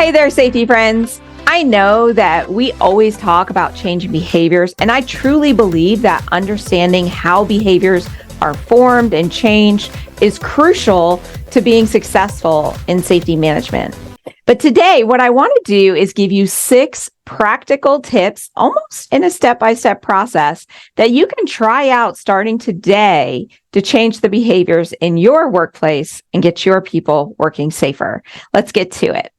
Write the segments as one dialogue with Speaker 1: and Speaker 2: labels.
Speaker 1: Hey there, safety friends. I know that we always talk about changing behaviors, and I truly believe that understanding how behaviors are formed and changed is crucial to being successful in safety management. But today, what I want to do is give you 6 practical tips, almost in a step-by-step process, that you can try out starting today to change the behaviors in your workplace and get your people working safer. Let's get to it.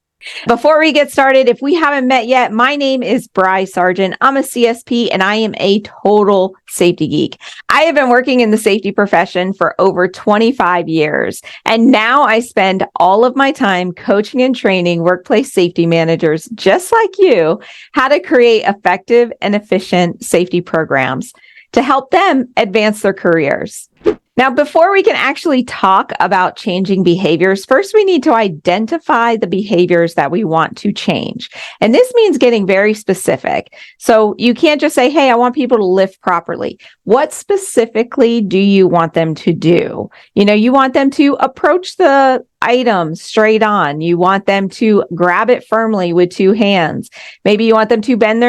Speaker 1: Before we get started, if we haven't met yet, my name is Bri Sargent. I'm a CSP and I am a total safety geek. I have been working in the safety profession for over 25 years, and now I spend all of my time coaching and training workplace safety managers just like you how to create effective and efficient safety programs to help them advance their careers. Now, before we can actually talk about changing behaviors, first we need to identify the behaviors that we want to change. And this means getting very specific. So you can't just say, hey, I want people to lift properly. What specifically do you want them to do? You want them to approach the item straight on. You want them to grab it firmly with 2 hands. Maybe you want them to bend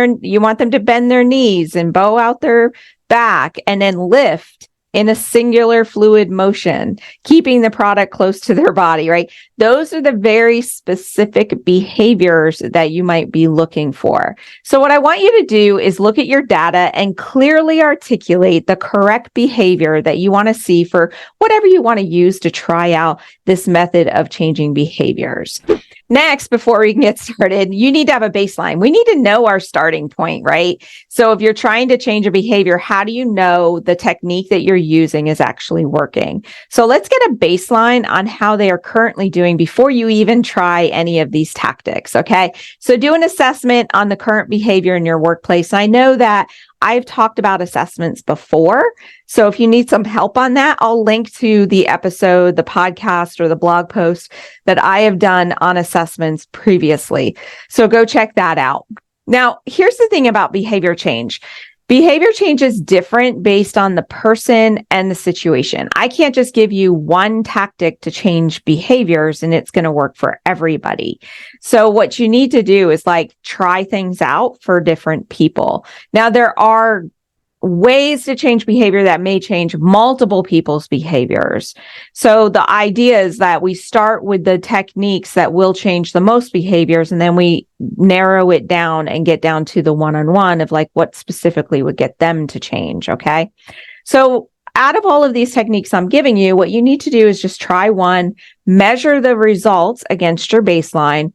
Speaker 1: their knees and bow out their back and then lift in a singular fluid motion, keeping the product close to their body, right? Those are the very specific behaviors that you might be looking for. So what I want you to do is look at your data and clearly articulate the correct behavior that you want to see for whatever you want to use to try out this method of changing behaviors. Next, before we can get started, you need to have a baseline. We need to know our starting point, right? So if you're trying to change a behavior, how do you know the technique that you're using is actually working? So let's get a baseline on how they are currently doing before you even try any of these tactics, okay? So do an assessment on the current behavior in your workplace. I know that I've talked about assessments before. So if you need some help on that, I'll link to the episode, the podcast, or the blog post that I have done on assessments previously. So go check that out. Now, here's the thing about behavior change. Behavior change is different based on the person and the situation. I can't just give you one tactic to change behaviors and it's going to work for everybody. So what you need to do is try things out for different people. Now, there are ways to change behavior that may change multiple people's behaviors. So the idea is that we start with the techniques that will change the most behaviors, and then we narrow it down and get down to the one-on-one of what specifically would get them to change. Okay. So out of all of these techniques I'm giving you, what you need to do is just try one, measure the results against your baseline,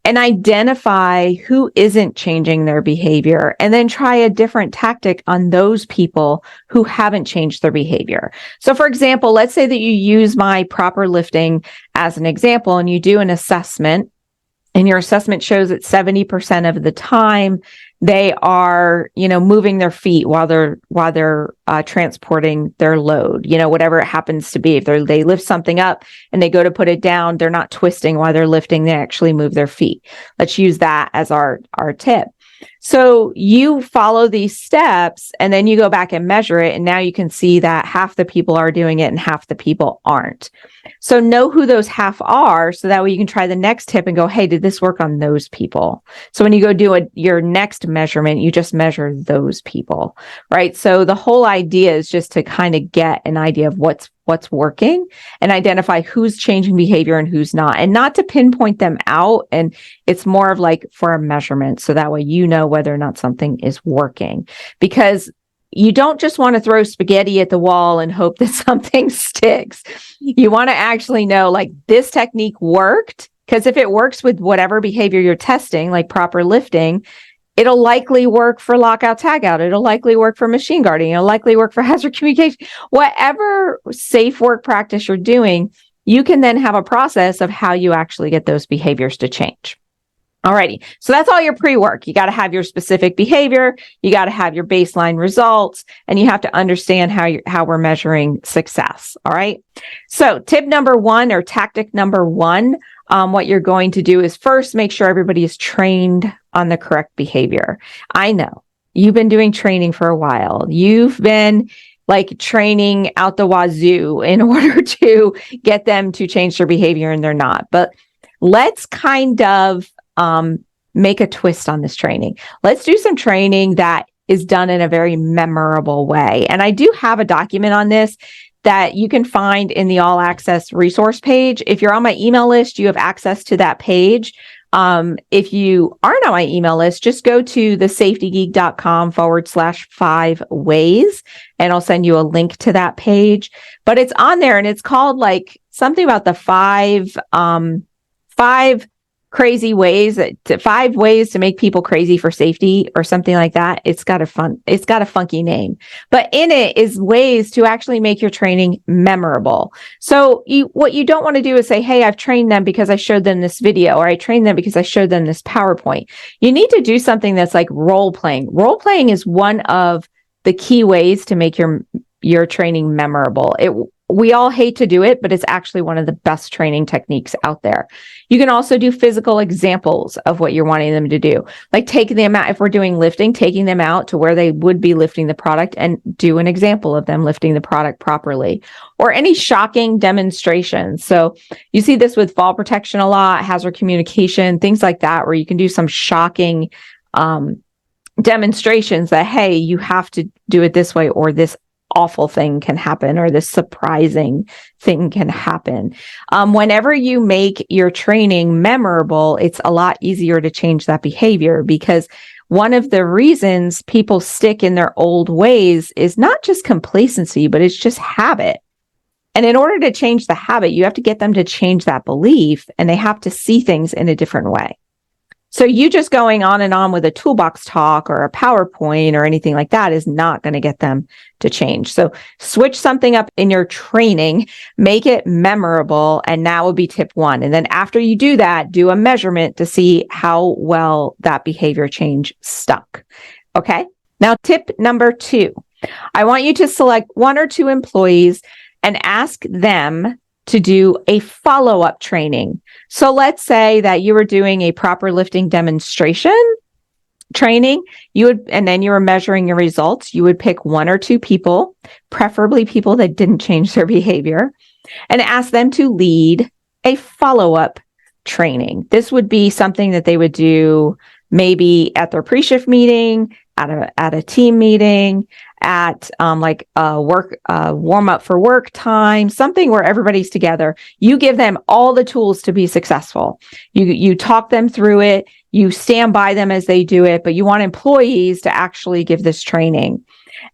Speaker 1: and identify who isn't changing their behavior, and then try a different tactic on those people who haven't changed their behavior. So for example, let's say that you use my proper lifting as an example, and you do an assessment, and your assessment shows that 70% of the time they are, moving their feet while they're transporting their load, whatever it happens to be. If they lift something up and they go to put it down, they're not twisting while they're lifting, they actually move their feet. Let's use that as our tip. So you follow these steps and then you go back and measure it. And now you can see that half the people are doing it and half the people aren't. So know who those half are, so that way you can try the next tip and go, hey, did this work on those people? So when you go do your next measurement, you just measure those people, right? So the whole idea is just to kind of get an idea of what's working and identify who's changing behavior and who's not, and not to pinpoint them out. And it's more of for a measurement. So that way, you know whether or not something is working, because you don't just want to throw spaghetti at the wall and hope that something sticks. You want to actually know this technique worked, because if it works with whatever behavior you're testing, like proper lifting, it'll likely work for lockout tagout. It'll likely work for machine guarding. It'll likely work for hazard communication. Whatever safe work practice you're doing, you can then have a process of how you actually get those behaviors to change. Alrighty. So that's all your pre-work. You got to have your specific behavior. You got to have your baseline results, and you have to understand how we're measuring success. All right. So tip number 1, or tactic number 1, what you're going to do is first make sure everybody is trained on the correct behavior. I know you've been doing training for a while. You've been training out the wazoo in order to get them to change their behavior, and they're not. But let's kind of make a twist on this training. Let's do some training that is done in a very memorable way. And I do have a document on this that you can find in the All Access resource page. If you're on my email list, you have access to that page. If you aren't on my email list, just go to thesafetygeek.com/5 ways, and I'll send you a link to that page. But it's on there, and it's called like something about the five crazy ways 5 ways to make people crazy for safety, or something like that. It's got a funky name, but in it is ways to actually make your training memorable. So what you don't want to do is say, hey, I've trained them because I showed them this video, or I trained them because I showed them this PowerPoint. You need to do something that's like role playing. Role playing is one of the key ways to make your training memorable. We all hate to do it, but it's actually one of the best training techniques out there. You can also do physical examples of what you're wanting them to do. Like taking them out, if we're doing lifting, taking them out to where they would be lifting the product and do an example of them lifting the product properly, or any shocking demonstrations. So you see this with fall protection a lot, hazard communication, things like that, where you can do some shocking demonstrations that, hey, you have to do it this way, or this awful thing can happen, or this surprising thing can happen. Whenever you make your training memorable, it's a lot easier to change that behavior, because one of the reasons people stick in their old ways is not just complacency, but it's just habit. And in order to change the habit, you have to get them to change that belief, and they have to see things in a different way. So you just going on and on with a toolbox talk or a PowerPoint or anything like that is not going to get them to change. So switch something up in your training, make it memorable, and that would be tip 1. And then after you do that, do a measurement to see how well that behavior change stuck. Okay. Now, tip number 2, I want you to select 1 or 2 employees and ask them to do a follow-up training. So let's say that you were doing a proper lifting demonstration training, and then you were measuring your results. You would pick 1 or 2 people, preferably people that didn't change their behavior, and ask them to lead a follow-up training. This would be something that they would do maybe at their pre-shift meeting, at a team meeting, at like a work warm up for work time, something where everybody's together. You give them all the tools to be successful. You talk them through it. You stand by them as they do it, but you want employees to actually give this training,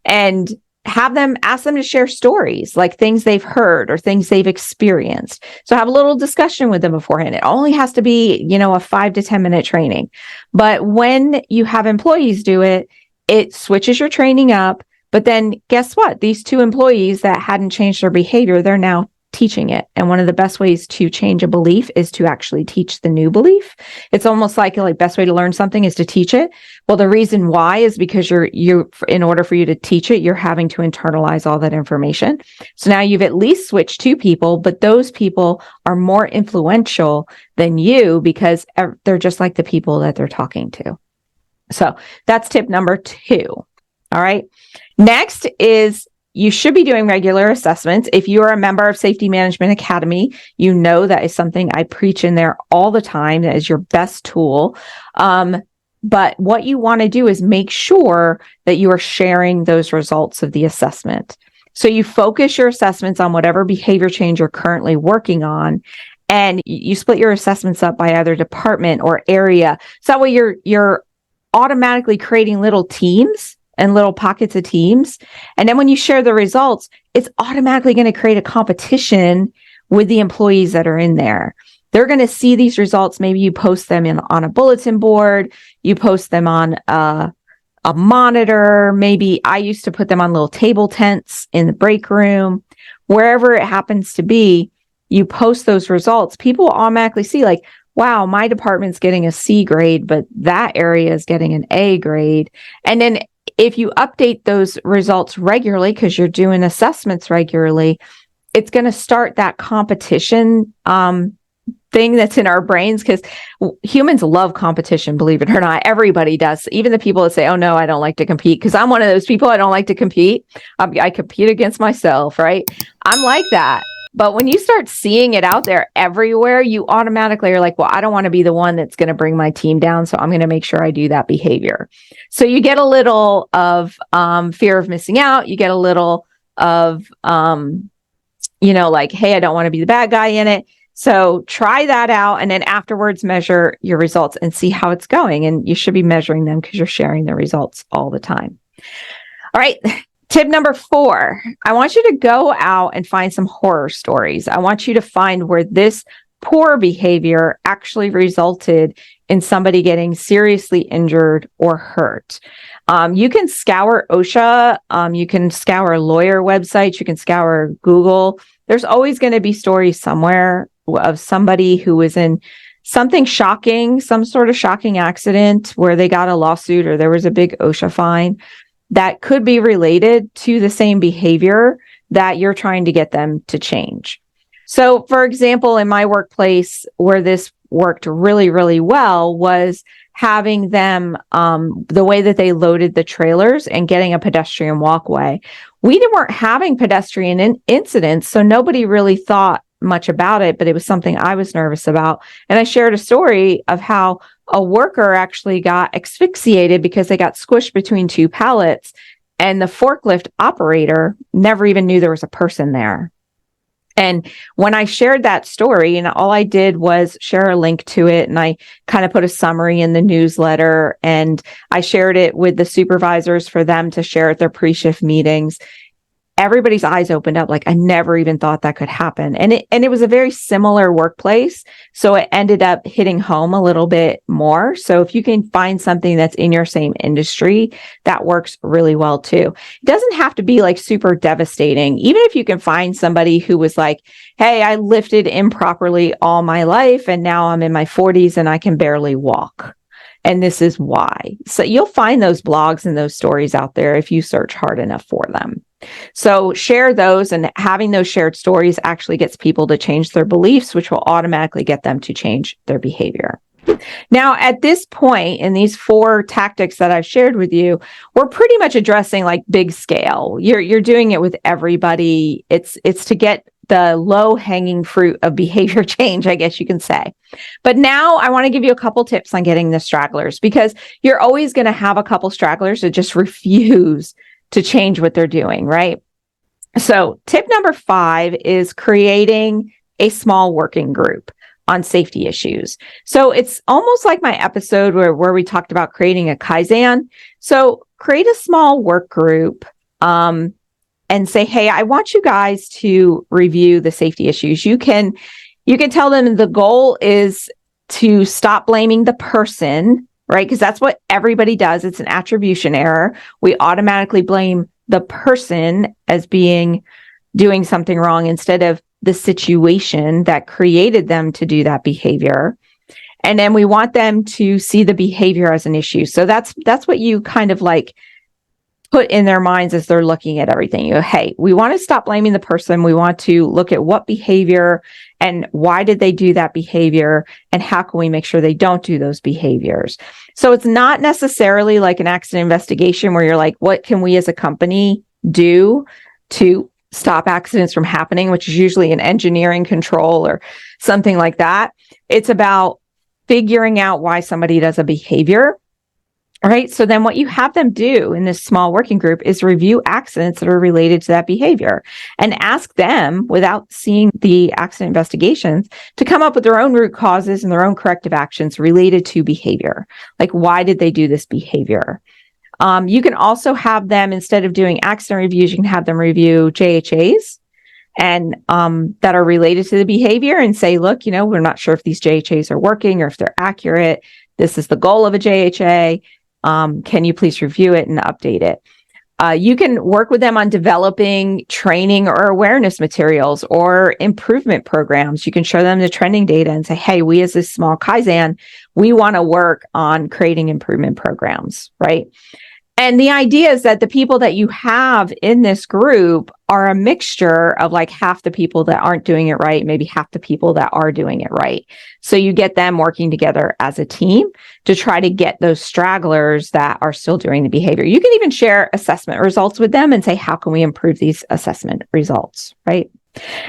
Speaker 1: and ask them to share stories, like things they've heard or things they've experienced. So have a little discussion with them beforehand. It only has to be, a 5 to 10 minute training. But when you have employees do it, it switches your training up. But then guess what? These 2 employees that hadn't changed their behavior, they're now teaching it. And one of the best ways to change a belief is to actually teach the new belief. It's almost like best way to learn something is to teach it. Well, the reason why is because you in order for you to teach it, you're having to internalize all that information. So now you've at least switched 2 people, but those people are more influential than you because they're just like the people that they're talking to. So that's tip number 2. All right. Next is, you should be doing regular assessments. If you are a member of Safety Management Academy, you know that is something I preach in there all the time. That is your best tool. But what you want to do is make sure that you are sharing those results of the assessment. So you focus your assessments on whatever behavior change you're currently working on, and you split your assessments up by either department or area. So that way you're automatically creating little teams and little pockets of teams. And then when you share the results, it's automatically going to create a competition with the employees that are in there. They're going to see these results. Maybe you post them on a bulletin board, you post them on a monitor. Maybe I used to put them on little table tents in the break room, wherever it happens to be. You post those results. People will automatically see, like, wow, my department's getting a C grade, but that area is getting an A grade. And then if you update those results regularly, because you're doing assessments regularly, it's going to start that competition thing that's in our brains, because humans love competition, believe it or not. Everybody does. Even the people that say, oh, no, I don't like to compete, because I'm one of those people. I don't like to compete. I compete against myself, right? I'm like that. But when you start seeing it out there everywhere, you automatically are like, well, I don't want to be the one that's going to bring my team down. So I'm going to make sure I do that behavior. So you get a little of fear of missing out. You get a little of, like, hey, I don't want to be the bad guy in it. So try that out. And then afterwards, measure your results and see how it's going. And you should be measuring them because you're sharing the results all the time. All right. Tip number 4, I want you to go out and find some horror stories. I want you to find where this poor behavior actually resulted in somebody getting seriously injured or hurt. You can scour OSHA, you can scour lawyer websites, you can scour Google. There's always going to be stories somewhere of somebody who was in something shocking, some sort of shocking accident where they got a lawsuit or there was a big OSHA fine that could be related to the same behavior that you're trying to get them to change. So, for example, in my workplace, where this worked really, really well was having them, the way that they loaded the trailers and getting a pedestrian walkway. We weren't having pedestrian incidents, so nobody really thought much about it, but it was something I was nervous about. And I shared a story of how a worker actually got asphyxiated because they got squished between 2 pallets, and the forklift operator never even knew there was a person there. And when I shared that story, and all I did was share a link to it, and I kind of put a summary in the newsletter, and I shared it with the supervisors for them to share at their pre-shift meetings. Everybody's eyes opened up, like, I never even thought that could happen. And it was a very similar workplace. So it ended up hitting home a little bit more. So if you can find something that's in your same industry, that works really well too. It doesn't have to be like super devastating. Even if you can find somebody who was like, hey, I lifted improperly all my life and now I'm in my 40s and I can barely walk. And this is why. So you'll find those blogs and those stories out there if you search hard enough for them. So share those, and having those shared stories actually gets people to change their beliefs, which will automatically get them to change their behavior. Now, at this point, in these 4 tactics that I've shared with you, we're pretty much addressing like big scale. You're doing it with everybody. It's to get the low-hanging fruit of behavior change, I guess you can say. But now I want to give you a couple tips on getting the stragglers, because you're always going to have a couple stragglers that just refuse to change what they're doing, right? So tip number 5 is creating a small working group on safety issues. So it's almost like my episode where we talked about creating a Kaizen. So create a small work group, and say, hey, I want you guys to review the safety issues. You can tell them the goal is to stop blaming the person, right? Because that's what everybody does. It's an attribution error. We automatically blame the person as doing something wrong instead of the situation that created them to do that behavior. And then we want them to see the behavior as an issue. So that's what you kind of like put in their minds as they're looking at everything. You go, hey, we want to stop blaming the person. We want to look at what behavior and why did they do that behavior, and how can we make sure they don't do those behaviors. So it's not necessarily like an accident investigation where you're like, what can we as a company do to stop accidents from happening, which is usually an engineering control or something like that. It's about figuring out why somebody does a behavior. All right. So then what you have them do in this small working group is review accidents that are related to that behavior and ask them, without seeing the accident investigations, to come up with their own root causes and their own corrective actions related to behavior. Like, why did they do this behavior? You can also have them, instead of doing accident reviews, you can have them review JHAs and that are related to the behavior and say, look, we're not sure if these JHAs are working or if they're accurate. This is the goal of a JHA. Can you please review it and update it? You can work with them on developing training or awareness materials or improvement programs. You can show them the trending data and say, hey, we as this small Kaizen, we want to work on creating improvement programs, right? And the idea is that the people that you have in this group are a mixture of like half the people that aren't doing it right, maybe half the people that are doing it right. So you get them working together as a team to try to get those stragglers that are still doing the behavior. You can even share assessment results with them and say, how can we improve these assessment results, right?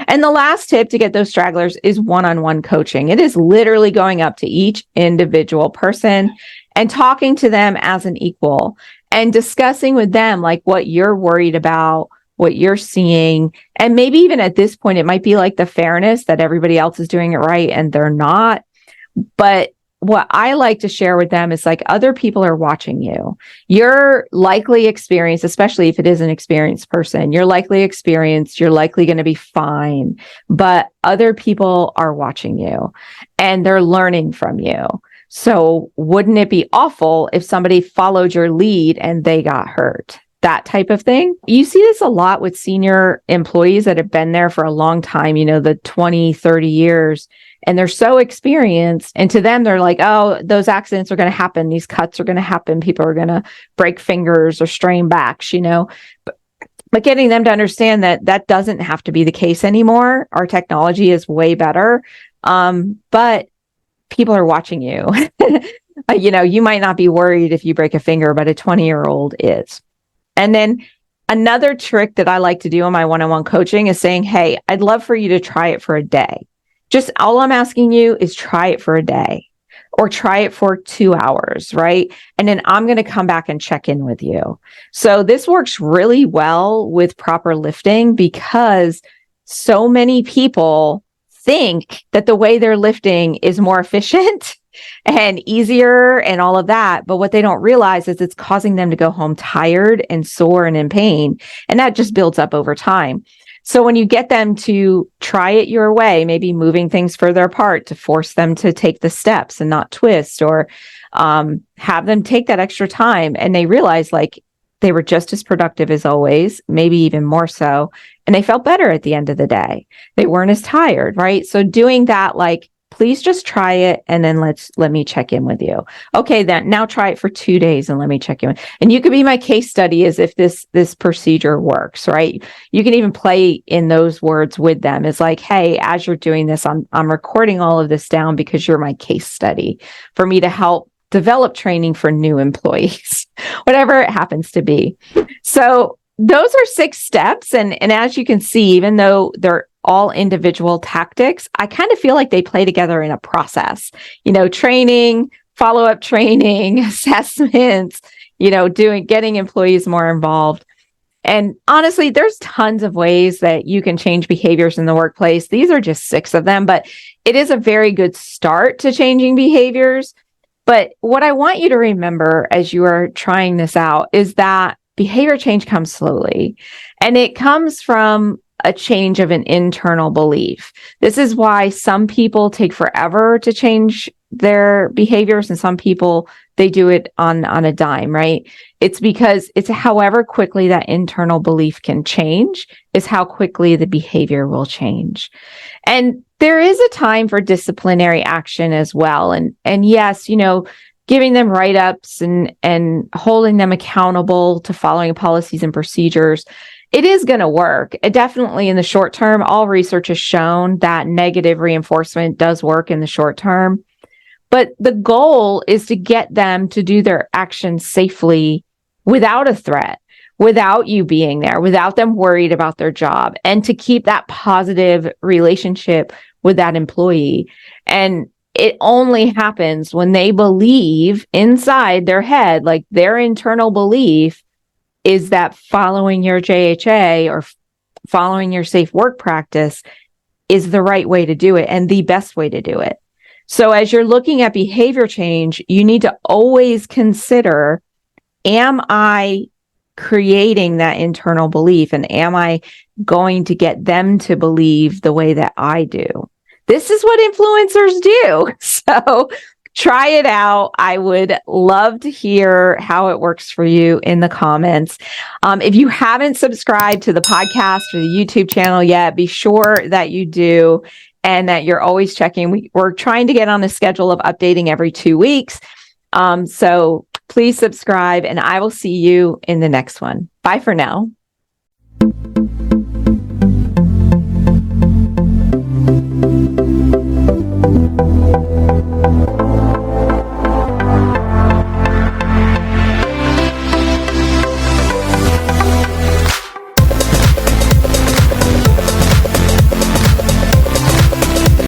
Speaker 1: And the last tip to get those stragglers is one-on-one coaching. It is literally going up to each individual person and talking to them as an equal and discussing with them like what you're worried about, what you're seeing. And maybe even at this point, it might be like the fairness that everybody else is doing it right and they're not. But what I like to share with them is like other people are watching you. You're likely experienced, especially if it is an experienced person, you're likely experienced, you're likely going to be fine, but other people are watching you and they're learning from you. So wouldn't it be awful if somebody followed your lead and they got hurt? That type of thing. You see this a lot with senior employees that have been there for a long time, the 20, 30 years. And they're so experienced. And to them, they're like, oh, those accidents are going to happen. These cuts are going to happen. People are going to break fingers or strain backs, But getting them to understand that that doesn't have to be the case anymore. Our technology is way better. But people are watching you. You might not be worried if you break a finger, but a 20-year-old is. And then another trick that I like to do in my one-on-one coaching is saying, hey, I'd love for you to try it for a day. Just all I'm asking you is try it for a day or try it for 2 hours, right? And then I'm going to come back and check in with you. So this works really well with proper lifting because so many people think that the way they're lifting is more efficient and easier and all of that. But what they don't realize is it's causing them to go home tired and sore and in pain. And that just builds up over time. So when you get them to try it your way, maybe moving things further apart to force them to take the steps and not twist, or have them take that extra time, and they realize like they were just as productive as always, maybe even more so, and they felt better at the end of the day. They weren't as tired, right? So doing that, like, please just try it and then let me check in with you. Okay, then now try it for 2 days and let me check in. And you could be my case study as if this procedure works, right? You can even play in those words with them. It's like, hey, as you're doing this, I'm recording all of this down because you're my case study for me to help develop training for new employees, whatever it happens to be. So those are 6 steps. And as you can see, even though they're all individual tactics, I kind of feel like they play together in a process, training, follow-up training, assessments, getting employees more involved. And honestly, there's tons of ways that you can change behaviors in the workplace. These are just 6 of them, but it is a very good start to changing behaviors. But what I want you to remember as you are trying this out is that behavior change comes slowly, and it comes from a change of an internal belief. This is why some people take forever to change their behaviors, and some people, they do it on a dime, right? It's because it's however quickly that internal belief can change is how quickly the behavior will change. And there is a time for disciplinary action as well. And yes, giving them write-ups and holding them accountable to following policies and procedures, it is going to work. It definitely in the short term, all research has shown that negative reinforcement does work in the short term. But the goal is to get them to do their actions safely without a threat, without you being there, without them worried about their job, and to keep that positive relationship with that employee. And it only happens when they believe inside their head, like their internal belief is that following your JHA or following your safe work practice is the right way to do it and the best way to do it. So as you're looking at behavior change, you need to always consider, am I creating that internal belief, and am I going to get them to believe the way that I do? This is what influencers do. So try it out. I would love to hear how it works for you in the comments. If you haven't subscribed to the podcast or the YouTube channel yet, be sure that you do and that you're always checking. We're trying to get on a schedule of updating every 2 weeks. So please subscribe, and I will see you in the next one. Bye for now.